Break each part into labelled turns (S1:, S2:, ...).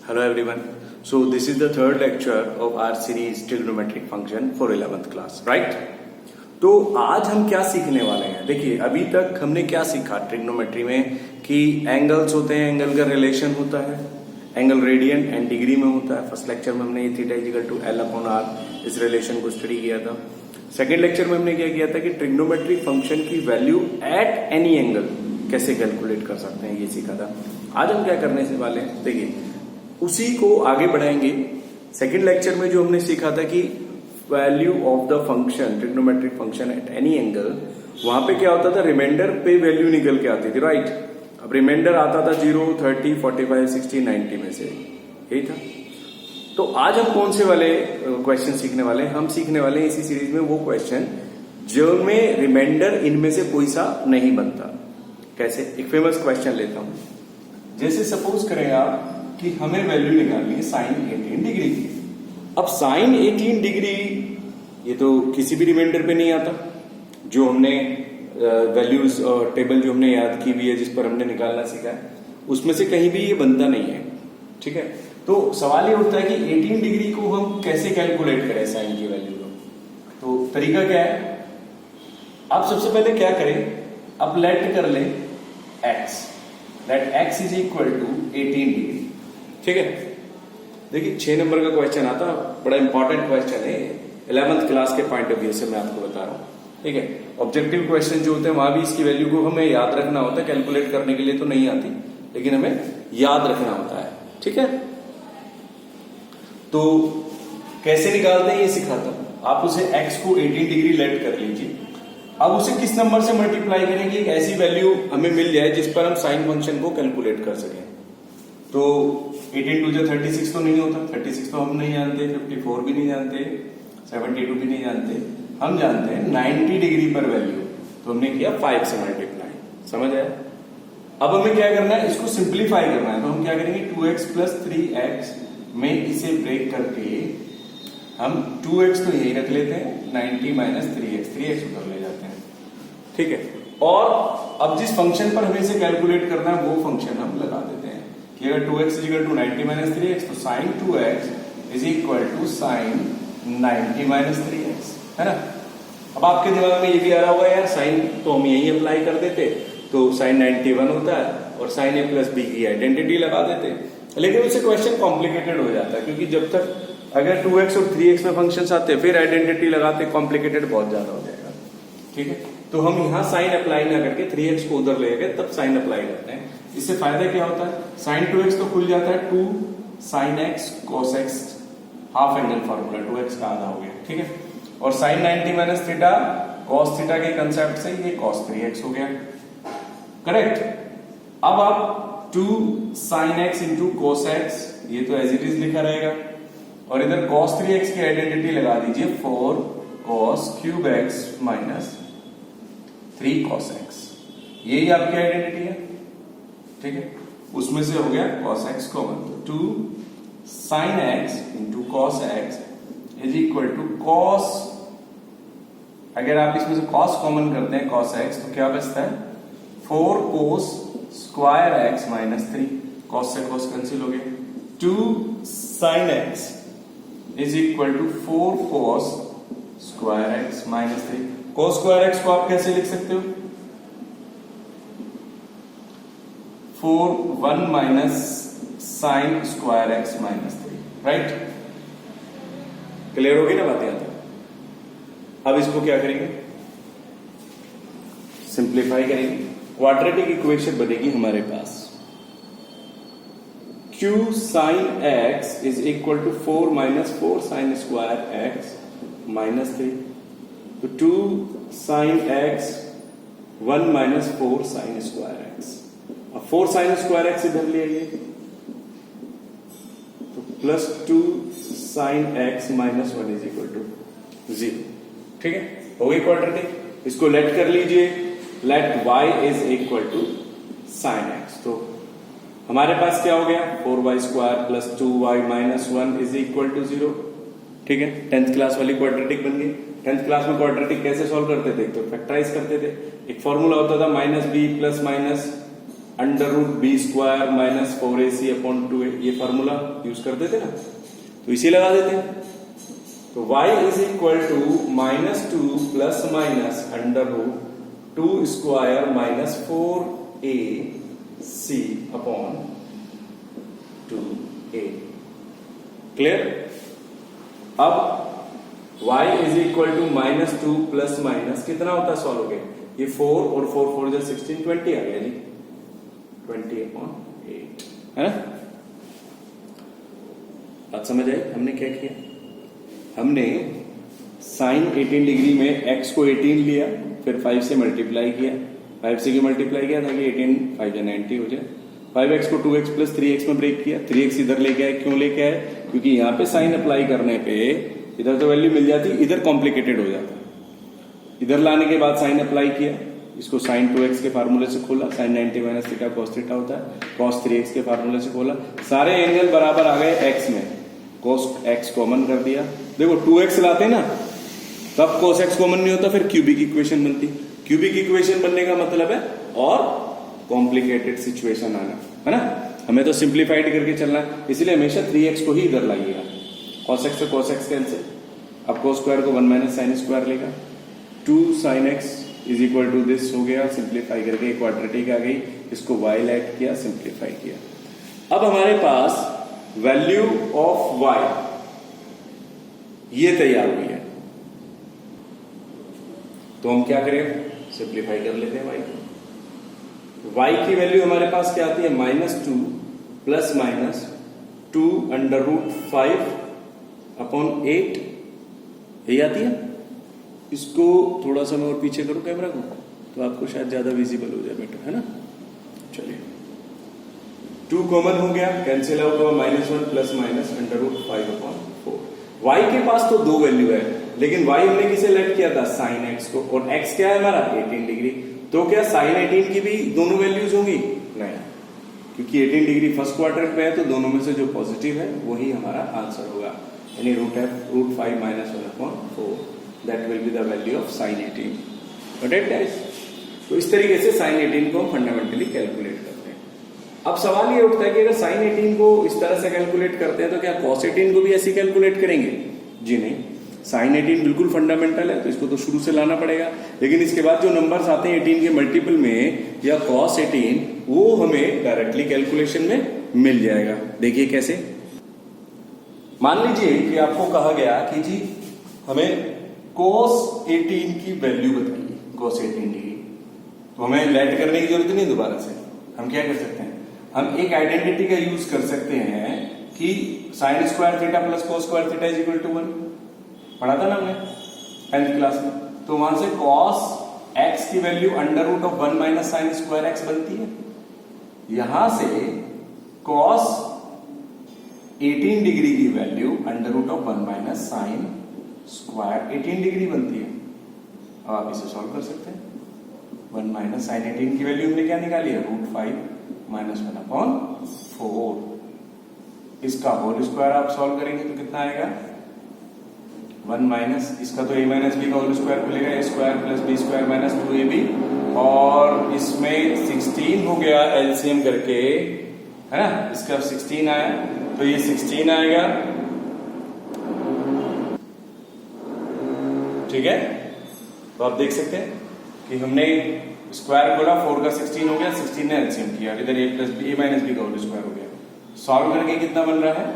S1: Hello everyone. So this is the third lecture of our series trigonometric function for 11th class, right? तो आज हम क्या सीखने वाले हैं? देखिए अभी तक हमने क्या सीखा ट्रिग्नोमेट्री में कि एंगल्स होते हैं, एंगल का रिलेशन होता है, एंगल रेडियन एंड डिग्री में होता है। फर्स्ट लेक्चर में हमने theta equal to l upon r इस रिलेशन को स्टडी किया था। सेकेंड लेक्चर में हमने क्या किया था कि ट्रिग्नोमेट्रिक फंक्शन की वैल्यू एट एनी एंगल कैसे कैलकुलेट कर सकते हैं, ये सीखा था। आज हम क्या करने से वाले हैं, देखिए उसी को आगे बढ़ाएंगे। सेकेंड लेक्चर में जो हमने सीखा था कि value of the function trigonometric function at any angle, वहां पे क्या होता था, रिमाइंडर पे वैल्यू निकल के आती थी, राइट। अब रिमाइंडर आता था 0, 30, 45, 60, 90 में से, यही था। तो आज हम कौन से वाले क्वेश्चन सीखने वाले हैं? हम सीखने वाले हैं इसी सीरीज में वो क्वेश्चन जो में रिमाइंडर इनमें से कोई सा नहीं बनता। कैसे? एक फेमस क्वेश्चन लेता हूं। जैसे सपोज करें आप कि हमें वैल्यू निकालनी है साइन 18 डिग्री की। अब साइन 18 डिग्री ये तो किसी भी रिमाइंडर पे नहीं आता। जो हमने वैल्यूज और टेबल जो हमने याद की हुई है, जिस पर हमने निकालना सीखा है, उसमें से कहीं भी ये बनता नहीं है, ठीक है। तो सवाल ये उठता है कि 18 डिग्री को हम कैसे कैलकुलेट करें साइन की वैल्यू को। तो तरीका क्या है, आप सबसे पहले क्या करें, अब लेट कर लें x, let x is equal to 18 degree, ठीक है। देखिए 6 नंबर का क्वेश्चन आता, बड़ा इंपॉर्टेंट क्वेश्चन है 11th क्लास के पॉइंट ऑफ व्यू से मैं आपको बता रहा हूं, ठीक है। ऑब्जेक्टिव क्वेश्चन जो होते हैं वहां भी इसकी वैल्यू को हमें याद रखना होता है, कैलकुलेट करने के लिए तो नहीं आती, लेकिन हमें याद रखना होता है, ठीक है। तो कैसे निकालते हैं ये सिखाता हूं। आप उसे x को 18 डिग्री लेट कर लीजिए। अब उसे किस नंबर से मल्टीप्लाई करें कि एक ऐसी वैल्यू हमें मिल जाए जिस पर हम साइन फंक्शन को कैलकुलेट कर सकें। तो 18 2 36 तो नहीं होता, 36 तो हम नहीं जानते, 54 भी नहीं जानते, 72 भी नहीं जानते, हम जानते हैं 90 डिग्री पर वैल्यू। तो हमने किया 5 से मल्टीप्लाई, समझ आया। अब हमें क्या करना है, इसको सिंप्लीफाई करना है। तो हम क्या करेंगे, 2x प्लस 3x में इसे ब्रेक करके हम 2x तो यही रख लेते हैं, 90 माइनस 3x उधर ले जाते हैं, ठीक है। और अब जिस फंक्शन पर हमें इसे कैलकुलेट करना है वो फंक्शन हम लगा देते हैं कि अगर 2x is equal to 90 minus 3x तो sine 2x is equal to sine 90 minus 3x, है ना। अब आपके दिमाग में ये भी आ रहा होगा, यार साइन तो हम यही अप्लाई कर देते तो साइन 91 होता है और साइन a प्लस b की आइडेंटिटी लगा देते, लेकिन उससे क्वेश्चन कॉम्प्लिकेटेड हो जाता है, क्योंकि जब तक अगर 2x और 3x में फंक्शंस आते फिर आइडेंटिटी लगाते, कॉम्प्लिकेटेड बहुत ज्यादा हो जाएगा, ठीक है। तो हम यहाँ साइन अप्लाई ना करके 3x को उधर ले गए तब साइन अप्लाई करते हैं। इससे फायदा क्या होता है, साइन 2x तो खुल जाता है, 2 sine x cos x, half angle formula, 2x का आधा हो गया, ठीक है। और sine 90 minus theta cos theta के कंसेप्ट से ये cos 3x हो गया, करेक्ट। अब आप 2 sine x into cos x, ये तो एज इट इज लिखा रहेगा, और इधर cos 3x की आइडेंटिटी लगा दीजिए, 4 cos cube x minus 3 cos x, यही आपकी आइडेंटिटी है, ठीक है। उसमें से हो गया cos x कॉमन, तो 2 sin x into cos x is equal to cos, अगर आप इसमें से cos कॉमन करते हैं cos x तो क्या बचता है, 4 cos square x minus 3, cos से cos कैंसिल हो गया, 2 sin x is equal to 4 cos square x minus 3। cos square x को आप कैसे लिख सकते हो, 4 1 minus sine square x minus 3, right. Clear होगी ना बात यहां तक। अब इसको क्या करेंगे, सिंप्लीफाई करेंगे, क्वाड्रेटिक इक्वेशन बनेगी हमारे पास, q sine x is equal to 4 minus 4 sine square x minus 3, तो 2 sine x 1 minus 4 sine square x, अब 4 साइन स्क्वायर x इधर ले आइए तो plus 2 sine x minus 1 is equal to 0, ठीक है। हो गई क्वाड्रेटिक। इसको लेट कर लीजिए, let y is equal to sine x, तो हमारे पास क्या हो गया, 4y square plus 2y minus 1 is equal to 0, ठीक है। 10th क्लास वाली क्वाड्रेटिक बन गई। 10th क्लास में क्वाड्रेटिक कैसे सॉल्व करते थे, तो फैक्टराइज करते थे। एक फॉर्मूला होता था minus b plus minus under root b square minus 4ac upon 2a, ये फॉर्मूला यूज करते थे ना, तो इसी लगा देते हैं। तो y is equal to -2 plus minus under root 2 square minus 4ac upon 2a। Clear? अब y is equal to -2 plus minus कितना होता है सॉल्व हो गया, ये 4 और 4 4 जो 16 20 आ गया जी, 20/8 है ना। बात समझ आई? हमने क्या किया, हमने साइन 18 डिग्री में x को 18 लिया, फिर 5 से मल्टीप्लाई किया, 5 से क्यों मल्टीप्लाई किया, ताकि 18 5 या 90 हो जाए। 5x को 2x प्लस 3x में ब्रेक किया, 3x इधर लेके आए, क्यों लेके आए, क्योंकि यहाँ पे साइन अप्लाई करने पे इधर तो वैल्यू मिल जाती, इधर कॉम्प्लिकेटेड हो जाता। इधर लाने के बाद साइन अप्लाई किया, इसको साइन 2x के फार्मूले से खोला, sine 90 minus theta cos theta होता है, cos 3x के फार्मूले से खोला, सारे एंगल बराबर आ गए x में, cos x कॉमन कर दिया। देखो 2x लाते ना तब cos x कॉमन नहीं होता, फिर क्यूबिक इक्वेशन बनती। क्यूबिक इक्वेशन बनने का मतलब है और कॉम्प्लिकेटेड सिचुएशन आना, है ना। हमें तो सिंप्लीफाइड करके चलना है, इसलिए हमेशा 3x को ही इधर लाइएगा। cos x से cos x कैंसिल, अब cos स्क्वायर को 1 माइनस साइन स्क्वायर लेगा, 2 sin x is equal to this हो गया, सिंप्लीफाई करके क्वाड्रेटिक आ गई, इसको y ऐड किया, सिंप्लीफाई किया। अब हमारे पास वैल्यू ऑफ y ये तैयार हुई है, तो हम क्या करें, सिंप्लीफाई कर लेते हैं y को। y की वैल्यू हमारे पास क्या आती है, -2 plus minus 2 under root 5 upon 8 यही आती है। इसको थोड़ा सा मैं और पीछे करूं कैमरा को, तो आपको शायद ज्यादा विजिबल हो जाए बेटर, है ना। चलिए 2 कॉमन हो गया, कैंसिल आउट हुआ, -1 plus minus under root 5 upon 4। y के पास तो 2 वैल्यू है, लेकिन y हमने किसे लेट किया था, साइन x को, और x क्या है हमारा 18 डिग्री। तो क्या साइन 18 की भी दोनों वैल्यूज होंगी, नहीं, क्योंकि 18 डिग्री फर्स्ट क्वाड्रेंट में है, तो दोनों में से जो पॉजिटिव है वही हमारा आंसर होगा, यानी root 5 minus 1 upon 4, that will be the value of sine 18। Got it guys? तो इस तरीके से साइन 18 को हम फंडामेंटली कैलकुलेट करते हैं। अब सवाल ये उठता है कि अगर साइन 18 को इस तरह से कैलकुलेट करते हैं तो क्या cos 18 को भी ऐसे कैलकुलेट करेंगे? जी नहीं, साइन 18 बिल्कुल फंडामेंटल है, तो इसको तो शुरू से लाना पड़ेगा, लेकिन इसके बाद जो नंबर्स आते हैं 18 के मल्टीपल में या cos 18, वो हमें डायरेक्टली कैलकुलेशन में मिल जाएगा। देखिए कैसे, मान लीजिए कि आपको कहा गया कि जी हमें cos 18 की वैल्यू बताइए, cos 18 डिग्री, तो हमें लेट करने की जरूरत नहीं दोबारा से। हम क्या कर सकते हैं, हम एक आइडेंटिटी का यूज कर सकते हैं कि sine square theta plus cos square theta is equal to 1, पढ़ा था ना हमने 10th क्लास में। तो वहां से cos x की value under root of 1 minus sine square x बनती है, यहां से cos 18 डिग्री की value under root of 1 minus sine square 18 degree बनती है। अब आप इसे सॉल्व कर सकते हैं। 1 माइनस साइन 18 की वैल्यू हमने क्या निकाली है, रूट 5 माइनस 1 अपॉन 4। इसका होल स्क्वायर आप सॉल्व करेंगे तो कितना आएगा, 1 माइनस इसका तो a माइनस बी का होल स्क्वायर मिलेगा, a square plus b square minus 2ab, और इसमें 16 हो गया एलसीएम करके, है ना, इसका 16 आया, तो ये 16 आएगा, ठीक है। तो आप देख सकते हैं कि हमने स्क्वायर बोला, 4 का 16 हो गया, 16 ने एलसीएम किया, इधर a plus b, a minus b का होल स्क्वायर हो गया। सॉल्व करके कितना बन रहा है,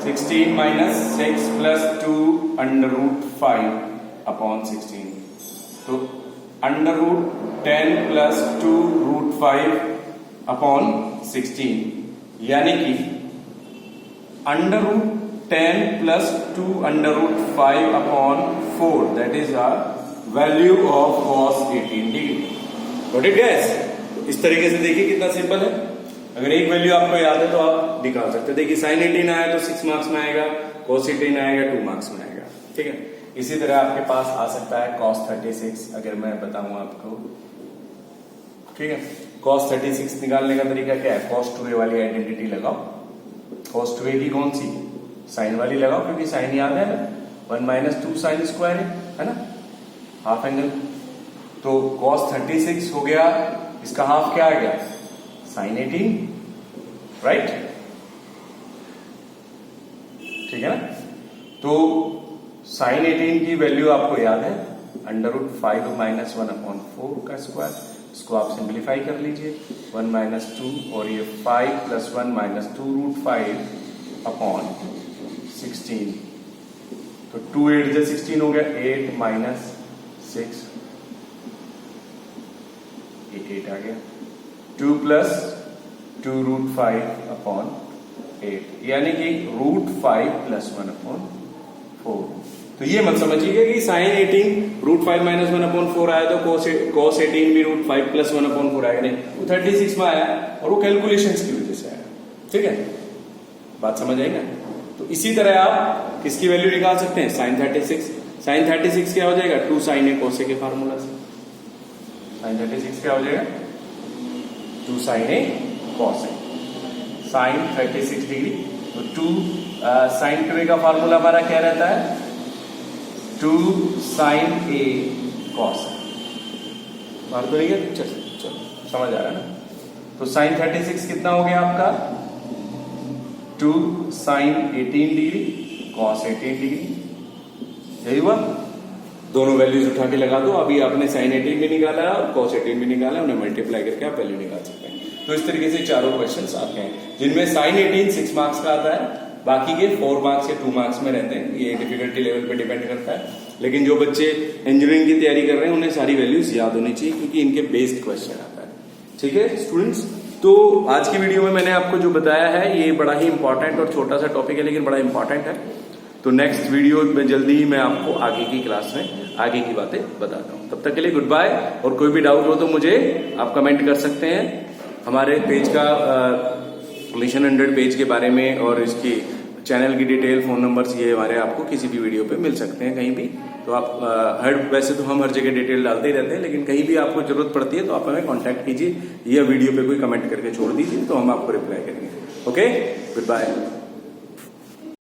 S1: 16 minus 6 plus 2 under root 5 upon 16, तो under root 10 plus 2 root 5 upon 16, यानी कि under root 10 plus 2 under root 5 upon 4, that is our value of cos 18 degree. Got it guys? इस तरीके से देखिए कितना सिंपल है। अगर एक वैल्यू आपको याद है तो आप निकाल सकते हैं। देखिए साइन 18 आया तो 6 मार्क्स में आएगा, cos 18 आएगा 2 मार्क्स में आएगा, ठीक है। इसी तरह आपके पास आ सकता है cos 36, अगर मैं बताऊं आपको, ठीक है। cos 36 निकालने का तरीका क्या है, cos 2a वाली आइडेंटिटी लगाओ, cos 2a की कौन सी, साइन वाली लगाओ, क्योंकि साइन याद है ना, 1 माइनस 2 साइन स्क्वायर है ना, हाफ एंगल। तो cos 36 हो गया, इसका हाफ क्या आ गया साइन 18, राइट? ठीक है ना? तो साइन 18 की वैल्यू आपको याद है, √5 माइनस 1/4 का स्क्वायर। इसको आप सिंप्लीफाई कर लीजिए, 1 माइनस 2 और ये 5 प्लस 1 माइनस 2√5/16। तो 2 8 जा 16 हो गया, 8 माइनस 6, 8 आ गया, 2 प्लस 2√5/8, यानी कि √5 प्लस 1/4। तो ये मत समझिएगा कि साइन 18 √5 माइनस 1/4 आया तो cos 18 भी √5 प्लस 1/4 आएगा, नहीं, वो 36 में आया और वो कैलकुलेशंस की वजह से आया। ठीक है, बात समझ आई ना? तो इसी तरह आप किसकी वैल्यू निकाल सकते हैं, साइन 36। साइन 36 क्या हो जाएगा, 2 sin a cos a के फार्मूला से। साइन 36 क्या हो जाएगा, 2 sin a cos a, sine 36 degree. तो 2 sin 2a का फार्मूला हमारा क्या रहता है, 2 sin a cos a। बात तो नहीं है, चलो समझ आ रहा है ना? तो साइन 36 कितना हो गया आपका, 2 sin 18 डिग्री cos 18 डिग्री। यही हुआ, दोनों वैल्यूज उठा के लगा दो। अभी आपने साइन 18 भी निकाला है और cos 18 भी निकाला है, उन्हें मल्टीप्लाई करके आप वैल्यू निकाल सकते हैं। तो इस तरीके से चारों क्वेश्चंस आपके हैं, जिनमें साइन 18 6 मार्क्स का आता है, बाकी के 4 मार्क्स या 2 मार्क्स में रहते हैं। ये डिफिकल्टी लेवल पे डिपेंड करता है, लेकिन जो बच्चे इंजीनियरिंग की तैयारी कर रहे हैं उन्हें सारी वैल्यूज याद होनी चाहिए, क्योंकि इनके बेस्ड क्वेश्चन आता है। ठीक है स्टूडेंट्स, तो आज की वीडियो में मैंने आपको जो बताया है ये बड़ा ही इंपॉर्टेंट और छोटा सा टॉपिक है, लेकिन बड़ा इंपॉर्टेंट है। तो नेक्स्ट वीडियो में जल्दी ही मैं आपको आगे की क्लास में आगे की बातें बताता हूँ। तब तक के लिए गुड बाय। और कोई भी डाउट हो तो मुझे आप कमेंट कर सकते हैं। हमारे पेज का मिशन 100 पेज के बारे में और इसकी चैनल की डिटेल, फोन नंबर्स, ये हमारे आपको किसी भी वीडियो पे मिल सकते हैं कहीं भी। तो आप वैसे तो हम हर जगह डिटेल डालते ही रहते हैं, लेकिन कहीं भी आपको जरूरत पड़ती है तो आप हमें कांटेक्ट कीजिए या वीडियो पे कोई कमेंट करके छोड़ दीजिए, तो हम आपको रिप्लाई करेंगे। Okay, good bye.